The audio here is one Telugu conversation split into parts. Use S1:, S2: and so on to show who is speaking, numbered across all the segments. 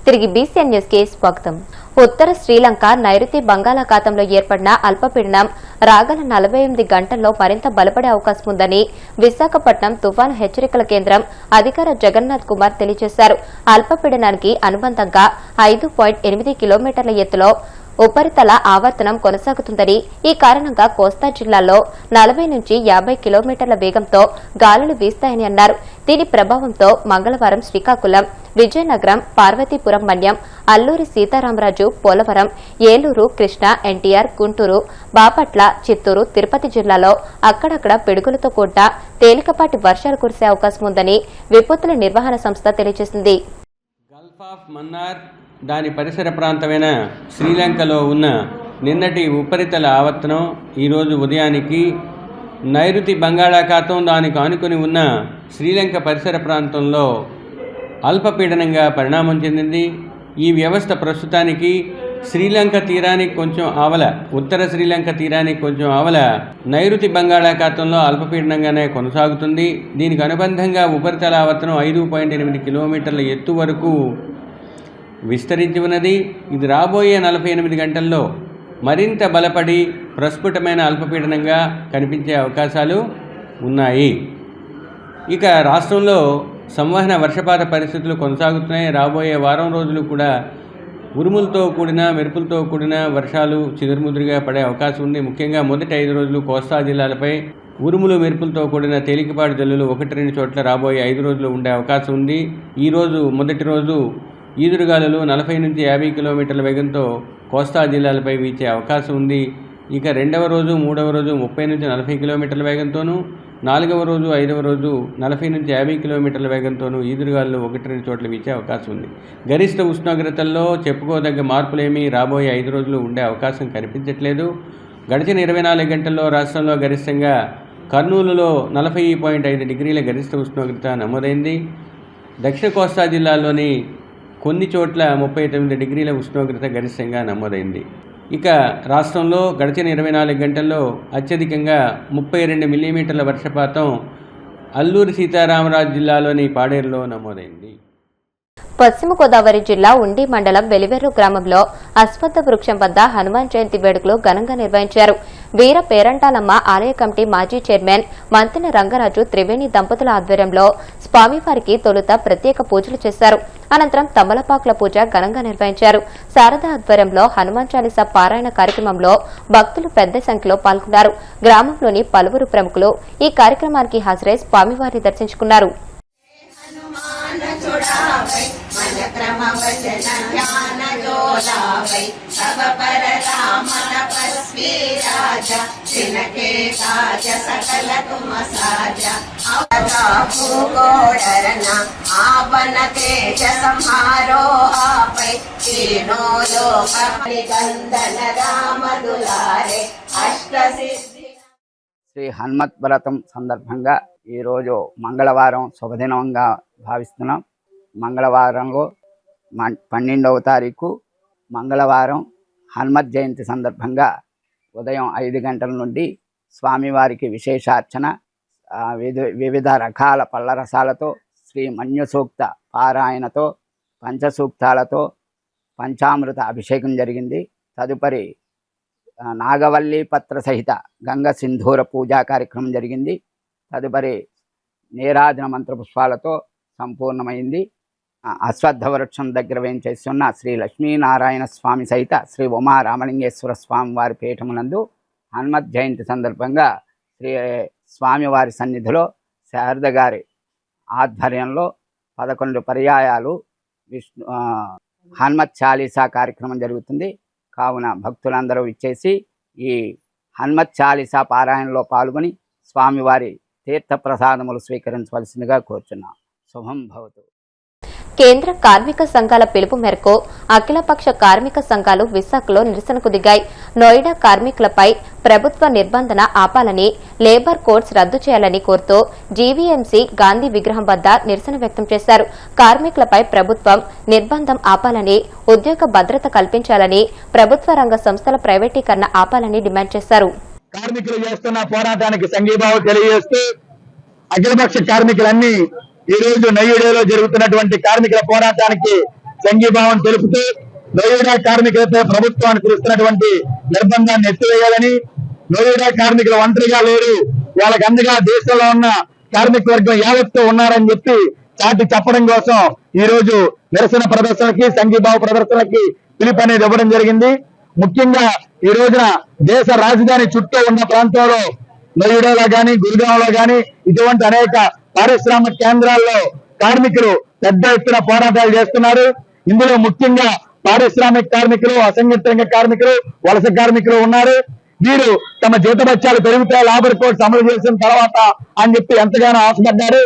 S1: తిరిగి బీసీఎన్ న్యూస్ కి స్వాగతం. ఉత్తర శ్రీలంక నైరుతి బంగాళాఖాతంలో ఏర్పడిన అల్పపీడనం రాగల 48 గంటల్లో మరింత బలపడే అవకాశం ఉందని విశాఖపట్నం తుఫాను హెచ్చరికల కేంద్రం అధికారి జగన్నాథ్ కుమార్ తెలియజేశారు. అల్పపీడనానికి అనుబంధంగా 5.8 కిలోమీటర్ల ఎత్తులో ఉపరితల ఆవర్తనం కొనసాగుతుందని, ఈ కారణంగా కోస్తా జిల్లాలో 40 నుంచి 50 కిలోమీటర్ల వేగంతో గాలులు వీస్తాయని అన్నారు. దీని ప్రభావంతో మంగళవారం శ్రీకాకుళం, విజయనగరం, పార్వతీపురం మన్యం, అల్లూరి సీతారామరాజు, పోలవరం, ఏలూరు, కృష్ణా, ఎన్టీఆర్, గుంటూరు, బాపట్ల, చిత్తూరు, తిరుపతి జిల్లాలో అక్కడక్కడ పిడుగులతో కూడిన తేలికపాటి వర్షాలు కురిసే అవకాశం ఉందని విపత్తుల నిర్వహణ సంస్థ తెలియజేసింది.
S2: గల్ఫ్ ఆఫ్ మన్నార్ దాని పరిసర ప్రాంతమైన శ్రీలంకలో ఉన్న నిన్నటి ఉపరితల ఆవర్తనం ఈరోజు ఉదయానికి నైరుతి బంగాళాఖాతం దానికి ఆనుకుని ఉన్న శ్రీలంక పరిసర ప్రాంతంలో అల్పపీడనంగా పరిణామం చెందింది. ఈ వ్యవస్థ ప్రస్తుతానికి శ్రీలంక తీరానికి కొంచెం ఆవల, ఉత్తర శ్రీలంక తీరానికి కొంచెం ఆవల నైరుతి బంగాళాఖాతంలో అల్పపీడనంగానే కొనసాగుతుంది. దీనికి అనుబంధంగా ఉపరితల ఆవర్తనం 5.8 కిలోమీటర్ల ఎత్తు వరకు విస్తరించి ఉన్నది. ఇది రాబోయే 48 గంటల్లో మరింత బలపడి ప్రస్ఫుటమైన అల్పపీడనంగా కనిపించే అవకాశాలు ఉన్నాయి. ఇక రాష్ట్రంలో సంవహన వర్షపాత పరిస్థితులు కొనసాగుతున్నాయి. రాబోయే వారం రోజులు కూడా ఉరుములతో కూడిన మెరుపులతో కూడిన వర్షాలు చిదురుముదురుగా పడే అవకాశం ఉంది. ముఖ్యంగా మొదటి 5 రోజులు కోస్తా జిల్లాలపై ఉరుములు మెరుపులతో కూడిన తేలికపాటి జల్లులు 1-2 చోట్ల రాబోయే 5 రోజులు ఉండే అవకాశం ఉంది. ఈరోజు మొదటి రోజు ఈదురుగాలులు 40 నుంచి 50 కిలోమీటర్ల వేగంతో కోస్తా జిల్లాలపై వీచే అవకాశం ఉంది. ఇక రెండవ రోజు, మూడవ రోజు 30 నుంచి 40 కిలోమీటర్ల వేగంతోనూ, నాలుగవ రోజు, ఐదవ రోజు 40 నుంచి 50 కిలోమీటర్ల వేగంతోనూ ఈదురుగాలులు 1-2 చోట్ల వీచే అవకాశం ఉంది. గరిష్ట ఉష్ణోగ్రతల్లో చెప్పుకోదగ్గ మార్పులేమీ రాబోయే 5 రోజులు ఉండే అవకాశం కనిపించట్లేదు. గడిచిన 24 గంటల్లో రాష్ట్రంలో గరిష్టంగా కర్నూలులో 40.5 డిగ్రీల గరిష్ట ఉష్ణోగ్రత నమోదైంది. దక్షిణ కోస్తా జిల్లాలోని కొన్ని చోట్ల 39 డిగ్రీల ఉష్ణోగ్రత గరిష్టంగా నమోదైంది. ఇక రాష్ట్రంలో గడిచిన 24 గంటల్లో అత్యధికంగా 32 మిల్లీమీటర్ల వర్షపాతం అల్లూరి సీతారామరాజు జిల్లాలోని పాడేరులో నమోదైంది.
S1: పశ్చిమ గోదావరి జిల్లా ఉండి మండలం వెలివెర్రు గ్రామంలో అశ్వత్థ వృక్షం వద్ద హనుమాన్ జయంతి వేడుకలు ఘనంగా నిర్వహించారు. వీర పేరంటాలమ్మ ఆలయ కమిటీ మాజీ చైర్మన్ మంతెన రంగరాజు త్రివేణి దంపతుల ఆధ్వర్యంలో స్వామివారికి తొలుత ప్రత్యేక పూజలు చేశారు. అనంతరం తమలపాకుల పూజ ఘనంగా నిర్వహించారు. శారద ఆధ్వర్యంలో హనుమాన్ చాలీసా పారాయణ కార్యక్రమంలో భక్తులు పెద్ద సంఖ్యలో పాల్గొన్నారు. గ్రామంలోని పలువురు ప్రముఖులు ఈ కార్యక్రమానికి హాజరై స్వామివారిని దర్శించుకున్నారు.
S3: శ్రీ హనుమత్ వ్రతం సందర్భంగా ఈరోజు మంగళవారం శుభదినంగా భావిస్తున్నాం. మంగళవారంలో 12వ తారీఖు మంగళవారం హనుమత్ జయంతి సందర్భంగా ఉదయం 5 గంటల నుండి స్వామివారికి విశేషార్చన, వివిధ రకాల పళ్ళ రసాలతో, శ్రీ మన్యు సూక్త పారాయణతో, పంచసూక్తాలతో పంచామృత అభిషేకం జరిగింది. తదుపరి నాగవల్లి పత్ర సహిత గంగ సింధూర పూజా కార్యక్రమం జరిగింది. తదుపరి నీరాజన మంత్రపుష్పాలతో సంపూర్ణమైంది. అశ్వత్థ వృక్షం దగ్గర వేంచేస్తున్న శ్రీ లక్ష్మీనారాయణ స్వామి సహిత శ్రీ ఉమా రామలింగేశ్వర స్వామి వారి పీఠమునందు హనుమత్ జయంతి సందర్భంగా శ్రీ స్వామివారి సన్నిధిలో శారద గారి ఆధ్వర్యంలో 11 పర్యాయాలు హనుమత్ చాలీసా కార్యక్రమం జరుగుతుంది. కావున భక్తులందరూ ఇచ్చేసి ఈ హనుమత్ చాలీసా పారాయణలో పాల్గొని స్వామివారి తీర్థ ప్రసాదములు స్వీకరించవలసిందిగా కోరుచున్నాం. శుభం భవతు.
S1: కేంద్ర కార్మిక సంఘాల పిలుపు మేరకు అఖిలపక్ష కార్మిక సంఘాలు విశాఖలో నిరసనకు దిగాయి. నోయిడా కార్మికులపై ప్రభుత్వ నిర్బంధన ఆపాలని, లేబర్ కోడ్స్ రద్దు చేయాలని కోరుతూ జీవీఎంసీ గాంధీ విగ్రహం వద్ద నిరసన వ్యక్తం చేశారు. కార్మికులపై ప్రభుత్వం నిర్బంధం ఆపాలని, ఉద్యోగ భద్రత కల్పించాలని, ప్రభుత్వ రంగ సంస్థల ప్రైవేటీకరణ ఆపాలని డిమాండ్ చేశారు.
S4: కార్మికులు చేస్తున్న పోరాటానికి సంఘీభావం తెలియజేస్తూ అఖిలపక్ష కార్మికులన్నీ ఈ రోజు నయ్యుడేలో జరుగుతున్నటువంటి కార్మికుల పోరాటానికి సంఘీభావం తెలుపుతూ నోయిడా కార్మికులపై ప్రభుత్వాన్ని కురుస్తున్నటువంటి నిర్బంధాన్ని ఎత్తివేయాలని, నోయిడా కార్మికులు ఒంటరిగా లేరు, వాళ్ళకి అందగా దేశంలో ఉన్న కార్మిక వర్గం యావత్తు ఉన్నారని చెప్పి చాటి చెప్పడం కోసం ఈ రోజు నిరసన ప్రదర్శనకి, సంఘీభావ ప్రదర్శనకి పిలుపు అనేది ఇవ్వడం జరిగింది. ముఖ్యంగా ఈ రోజున దేశ రాజధాని చుట్టూ ఉన్న ప్రాంతంలో నోయిడాలో గాని, గురుగాంలో గాని ఇటువంటి అనేక పారిశ్రామిక కేంద్రాల్లో కార్మికులు పెద్ద ఎత్తున పోరాటాలు చేస్తున్నారు. ఇందులో ముఖ్యంగా పారిశ్రామిక కార్మికులు, అసంఘటిత రంగ కార్మికులు, వలస కార్మికులు ఉన్నారు. వీరు తమ జీతభత్యాలు పెరుగుతాయి లేబర్ కోడ్స్ అమలు చేసిన తర్వాత అని చెప్పి ఎంతగానో ఆశపడ్డారు.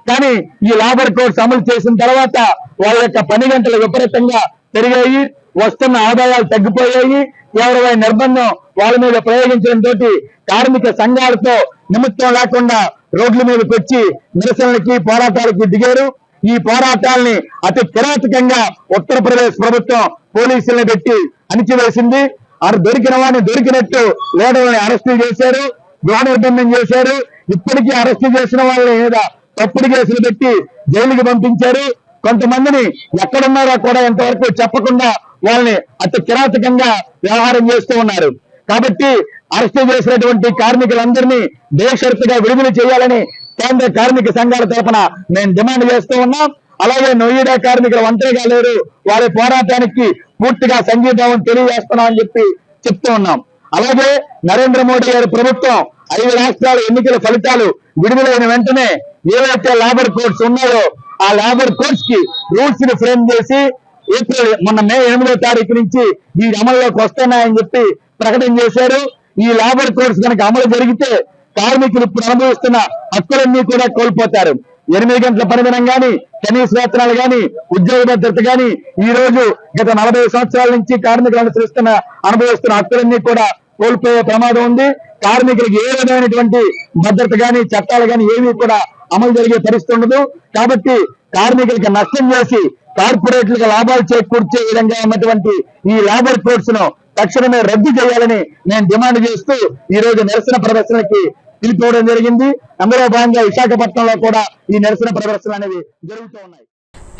S4: కానీ ఈ లేబర్ కోడ్స్ అమలు చేసిన తర్వాత వాళ్ళ యొక్క పని గంటలు విపరీతంగా పెరిగాయి, వస్తున్న ఆదాయాలు తగ్గిపోయాయి. తీవ్రమైన నిర్బంధం వాళ్ళ మీద ప్రయోగించడంతో కార్మిక సంఘాలతో నిమిత్తం లేకుండా రోడ్ల మీదకి వచ్చి నిరసనలకి, పోరాటాలకి దిగారు. ఈ పోరాటాల్ని అతి కిరాతకంగా ఉత్తరప్రదేశ్ ప్రభుత్వం పోలీసులను పెట్టి అణిచివేసింది. దొరికిన వాడిని దొరికినట్టు లీడర్లని అరెస్టు చేశారు, గృహ నిర్బంధం చేశారు. ఇప్పటికీ అరెస్టు చేసిన వాళ్ళ మీద తప్పుడు కేసులు పెట్టి జైలుకి పంపించారు. కొంతమందిని ఎక్కడున్నారో కూడా ఇంతవరకు చెప్పకుండా వాళ్ళని అతి కిరాతకంగా వ్యవహారం చేస్తూ ఉన్నారు. కాబట్టి అరెస్టు చేసినటువంటి కార్మికులందరినీ బేషరతుగా విడుదల చేయాలని కేంద్ర కార్మిక సంఘాల తరఫున మేము డిమాండ్ చేస్తూ ఉన్నాం. అలాగే నోయిడా కార్మికులు ఒంటరిగా లేరు, వారి పోరాటానికి పూర్తిగా సంఘీభావం తెలియజేస్తున్నామని చెప్పి చెప్తూ ఉన్నాం. అలాగే నరేంద్ర మోడీ గారి ప్రభుత్వం 5 రాష్ట్రాల ఎన్నికల ఫలితాలు విడుదలైన వెంటనే ఏవైతే లేబర్ కోడ్స్ ఉన్నాయో ఆ లేబర్ కోడ్స్ కి రూల్స్ ని ఫ్రేమ్ చేసి మొన్న మే 8వ తారీఖు నుంచి ఈ అమల్లోకి వస్తున్నాయని చెప్పి ప్రకటన చేశారు. ఈ లేబర్ కోడ్స్ కనుక అమలు జరిగితే కార్మికులు ఇప్పుడు అనుభవిస్తున్న హక్కులన్నీ కూడా కోల్పోతారు. 8 గంటల పనిదినం గాని, కనీస వేతనాలు గాని, ఉద్యోగ భద్రత గాని ఈ రోజు గత 40 సంవత్సరాల నుంచి కార్మికులు అనుభవిస్తున్న హక్కులన్నీ కూడా కోల్పోయే ప్రమాదం ఉంది. కార్మికులకు ఏ విధమైనటువంటి భద్రత గాని, చట్టాలు గాని ఏమీ కూడా అమలు జరిగే పరిస్థితి ఉండదు. కాబట్టి కార్మికులకు నష్టం చేసి కార్పొరేట్లకు లాభాలు చేకూర్చే విధంగా ఉన్నటువంటి ఈ లేబర్ కోడ్స్ ను తక్షణమే రద్దు చేయాలని నేను డిమాండ్ చేస్తూ ఈ రోజు నిరసన ప్రదర్శనకి పిలుపుకోవడం జరిగింది. అందులో భాగంగా విశాఖపట్నంలో కూడా ఈ నిరసన ప్రదర్శనలు అనేవి జరుగుతూ ఉన్నాయి.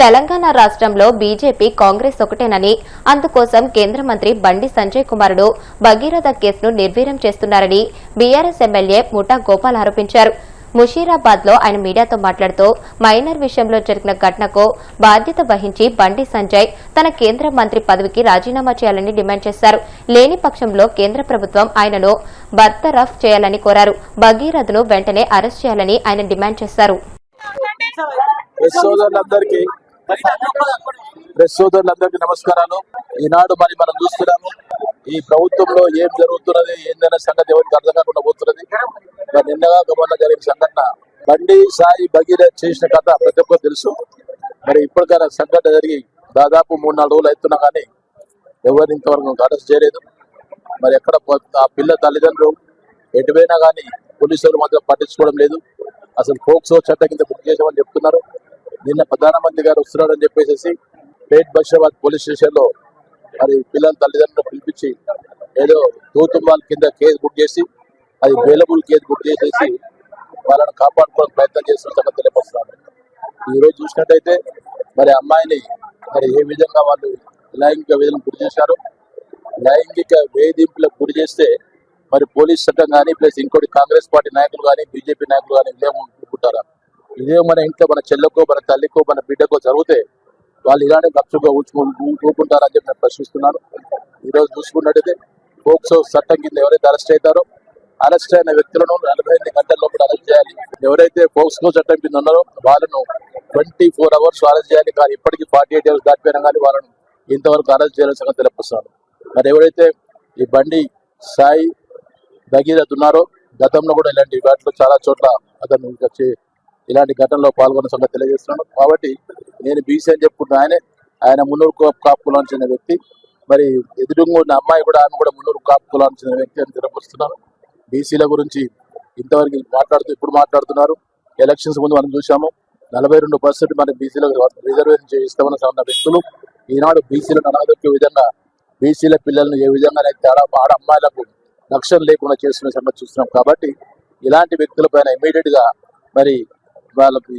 S1: తెలంగాణ రాష్ట్రంలో బీజేపీ, కాంగ్రెస్ ఒకటేనని, అందుకోసం కేంద్ర మంత్రి బండి సంజయ్ కుమారుడు భగీరథ కేసును నిర్వీర్యం చేస్తున్నారని బీఆర్ఎస్ ఎమ్మెల్యే ముఠా గోపాల్ ఆరోపించారు. ముషీరాబాద్ లో ఆయన మీడియాతో మాట్లాడుతూ మైనర్ విషయంలో జరిగిన ఘటనకు బాధ్యత వహించి బండి సంజయ్ తన కేంద్ర మంత్రి పదవికి రాజీనామా చేయాలని డిమాండ్ చేశారు. లేని పక్షంలో కేంద్ర ప్రభుత్వం ఆయనను బర్తరఫ్ చేయాలని కోరారు. భగీరథను వెంటనే అరెస్ట్ చేయాలని ఆయన డిమాండ్ చేశారు.
S5: ప్రెస్ సోదరులందరికీ నమస్కారాలు. ఈనాడు మనం చూస్తున్నాము ఈ ప్రభుత్వంలో ఏం జరుగుతున్నది, ఏందనే సంగతి ఎవరికి అర్థం కాకుండా పోతున్నది. నిన్నగా మొన్న జరిగిన సంఘటన బండి సాయి భగీరథ్ చేసిన కథ ప్రతి ఒక్కరు తెలుసు. మరి ఇప్పటికైనా సంఘటన జరిగి దాదాపు 3-4 రోజులు అవుతున్నా కానీ ఎవరిని ఇంతవరకు అరెస్ట్ చేయలేదు. మరి ఎక్కడ ఆ పిల్ల తల్లిదండ్రులు ఎటువైనా కానీ పోలీసులు మాత్రం పట్టించుకోవడం లేదు. అసలు పోక్సో చట్టం కింద బుక్ చేసామని చెప్తున్నారు. నిన్న ప్రధానమంత్రి గారు వస్తున్నారని చెప్పేసి పేట్ బషీరాబాద్ పోలీస్ స్టేషన్ లో మరి పిల్లల తల్లిదండ్రులు పిలిపించి ఏదో తూతుంబాల్ కింద కేసు బుక్ చేసి అది బెయిలబుల్ కేసు బుక్ చేసేసి వాళ్ళని కాపాడుకోవడానికి ప్రయత్నం చేస్తున్న సంగతి తెలియపరుస్తున్నారు. ఈ రోజు చూసినట్టయితే మరి అమ్మాయిని మరి ఏ విధంగా వాళ్ళు లైంగిక వేధింపులకు గురి చేశారు. లైంగిక వేధింపులకు గురి చేస్తే మరి పోలీస్ చట్టం కానీ ప్లస్ ఇంకోటి కాంగ్రెస్ పార్టీ నాయకులు కానీ బీజేపీ నాయకులు కానీ ఇదేముంటారా? ఇదే మన ఇంట్లో మన చెల్లెకో మన తల్లికో మన బిడ్డకో జరిగితే వాళ్ళు ఇలానే గప్చుగా ఊపుకుంటారని చెప్పి నేను ప్రశ్నిస్తున్నాను. ఈరోజు చూసుకున్నట్టయితే పోక్సో చట్టం కింద ఎవరైతే అరెస్ట్ అవుతారో అరెస్ట్ అయిన వ్యక్తులను 48 గంటల లోపల అరెస్ట్ చేయాలి. ఎవరైతే పోక్సో చట్టం కింద ఉన్నారో వాళ్ళను 24 hours అరెస్ట్ చేయాలి. కానీ ఇప్పటికీ 48 hours దాటిపోయినా కానీ వాళ్ళను ఇంతవరకు అరెస్ట్ చేయాల్సిన సంగతి తెలుపుతున్నాను. మరి ఎవరైతే ఈ బండి సాయి భగీరథ్ ఉన్నారో గతంలో కూడా ఇలాంటి వాటిలో చాలా చోట్ల అతను ఇలాంటి ఘటనలో పాల్గొన్న సంగతి తెలియజేస్తున్నాను. కాబట్టి నేను బీసీ అని చెప్పుకుంటున్నా. ఆయన మున్నూరు కాపు కులానికి చెందిన వ్యక్తి. మరి ఎదురుగా ఉన్న అమ్మాయి కూడా ఆమె కూడా మున్నూరు కాపు కులానికి చెందిన వ్యక్తి అని తెలియపరుస్తున్నాను. బీసీల గురించి ఇంతవరకు ఇప్పుడు మాట్లాడుతున్నారు. ఎలక్షన్స్ ముందు మనం చూసాము 42% మన బీసీలకు రిజర్వేషన్ ఇస్తామని ఉన్న వ్యక్తులు ఈనాడు బీసీలను అనాథొక్కే విధంగా బీసీల పిల్లలను ఏ విధంగా ఆడ అమ్మాయిలకు రక్షణ లేకుండా చేస్తున్న సంగతి చూస్తున్నాం. కాబట్టి ఇలాంటి వ్యక్తులపైన ఇమీడియట్ గా మరి వాళ్ళకి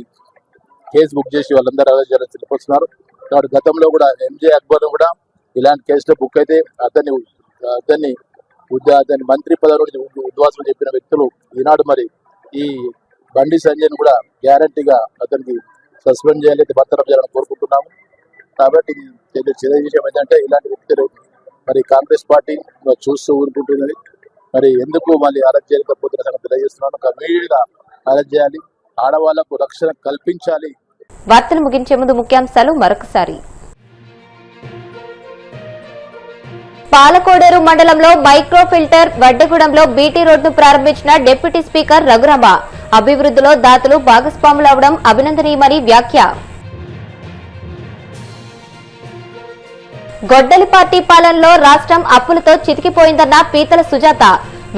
S5: కేసు బుక్ చేసి వాళ్ళందరూ అరెస్ట్ చేయాలని తెలియపరుస్తున్నారు. కాబట్టి గతంలో కూడా ఎంజే అక్బర్ కూడా ఇలాంటి కేసులో బుక్ అయితే అతన్ని మంత్రి పదవి నుండి ఉద్వాసం చెప్పిన వ్యక్తులు ఈనాడు మరి ఈ బండి సంజయ్ని కూడా గ్యారంటీగా అతనికి సస్పెండ్ చేయాలి, బర్తరఫ్ చేయాలని కోరుకుంటున్నాము. కాబట్టి చిన్న విషయం ఏంటంటే ఇలాంటి వ్యక్తులు మరి కాంగ్రెస్ పార్టీ చూస్తూ ఊరుకుంటున్నది. మరి ఎందుకు మళ్ళీ అరెస్ట్ చేయలేకపోతున్న సంగతి తెలియజేస్తున్నాను. ఇమీడియట్గా అరెస్ట్ చేయాలి, ఆడవాళ్లకు రక్షణ కల్పించాలి.
S1: వార్తలు ముగించే ముందు ముఖ్యాంశాలు మరొకసారి. పాలకోడేరు మండలంలో మైక్రో ఫిల్టర్ వడ్డగూడెంలో బీటీ రోడ్డును ప్రారంభించిన డిప్యూటీ స్పీకర్ రఘురామ. అభివృద్ధిలో దాతలు భాగస్వాములవడం అభినందనీయమని వ్యాఖ్య. గొడ్డలి పార్టీ పాలనలో రాష్ట్రం అప్పులతో చితికిపోయిందన్న పీతల సుజాత.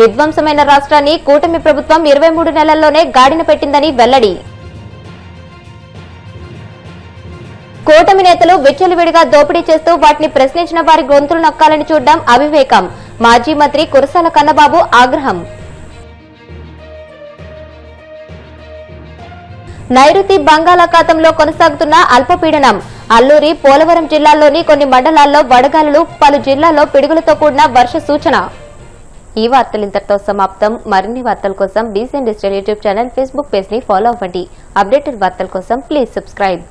S1: విధ్వంసమైన రాష్ట్రాన్ని కూటమి ప్రభుత్వం 23 నెలల్లోనే గాడిన పెట్టిందని వెల్లడి. కూటమి నేతలు విచ్చలవిడిగా దోపిడీ చేస్తూ వాటిని ప్రశ్నించిన వారి గొంతులు నొక్కాలని చూడడం అవివేకం. మాజీ మంత్రి కురసాల కన్నబాబు ఆగ్రహం. నైరుతి బంగాళాఖాతంలో కొనసాగుతున్న అల్పపీడనం. అల్లూరి, పోలవరం జిల్లాల్లోని కొన్ని మండలాల్లో వడగాలులు, పలు జిల్లాల్లో పిడుగులతో కూడిన వర్ష సూచన. ఈ వార్తలు ఇంతటితో సమాప్తం. మరిన్ని వార్తల కోసం DCN digital YouTube channel, Facebook page ని ఫాలో అవ్వండి. అప్డేటెడ్ వార్తల కోసం ప్లీజ్ సబ్స్క్రైబ్.